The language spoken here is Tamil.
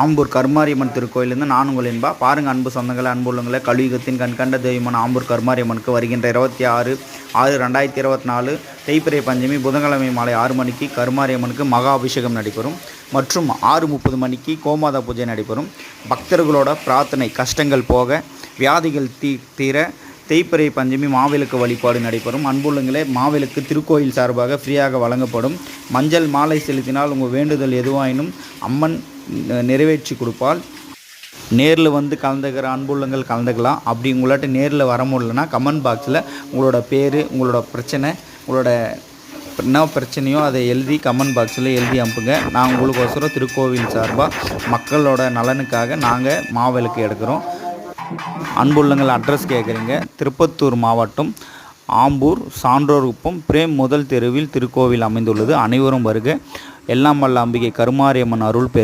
ஆம்பூர் கருமாரியம்மன் திருக்கோயிலேருந்து நான் உங்கள் என்பா. பாருங்கள் அன்பு சொந்தங்களை, அன்பு உள்ளவங்களை, கலியுகத்தின் கண்கண்ட தெய்வமான ஆம்பூர் கருமாரியம்மனுக்கு வருகின்ற 26/6/2024 தேய்பிறை பஞ்சமி புதன்கிழமை மாலை 6 மணிக்கு கருமாரியம்மனுக்கு மகா அபிஷேகம் நடைபெறும் மற்றும் 6:30 மணிக்கு கோமாதா பூஜை நடைபெறும். பக்தர்களோட பிரார்த்தனை கஷ்டங்கள் போக, வியாதிகள் தீர தேய்பிறை பஞ்சமி மாவிளக்கு வழிபாடு நடைபெறும். அன்புள்ளங்களே, மாவிளக்கு திருக்கோயில் சார்பாக ஃப்ரீயாக வழங்கப்படும். மஞ்சள் மாலை செலுத்தினால் உங்கள் வேண்டுதல் எதுவாயினும் அம்மன் நிறைவேற்றி கொடுப்பாள். நேரில் வந்து கலந்துக்கிற அன்புள்ளங்கள் கலந்துக்கலாம். அப்படி உங்களாட்ட நேரில் வர முடியலன்னா கமெண்ட் பாக்ஸில் உங்களோட பேர், உங்களோட பிரச்சனை, உங்களோட என்ன பிரச்சனையோ அதை எழுதி கமெண்ட் பாக்ஸில் எழுதி அனுப்புங்க. நான் உங்களுக்கோசரம் திருக்கோவில் சார்பாக மக்களோட நலனுக்காக நாங்கள் மாவிளக்கு எடுக்கிறோம். அன்புள்ளங்கள் அட்ரஸ் கேட்குறீங்க. திருப்பத்தூர் மாவட்டம் ஆம்பூர் சான்றோர்குப்பம் பிரேம் முதல் தெருவில் திருக்கோவில் அமைந்துள்ளது. அனைவரும் வருக. எல்லாம் வல்ல அம்பிகை கருமாரியம்மன் அருள் பெறுக.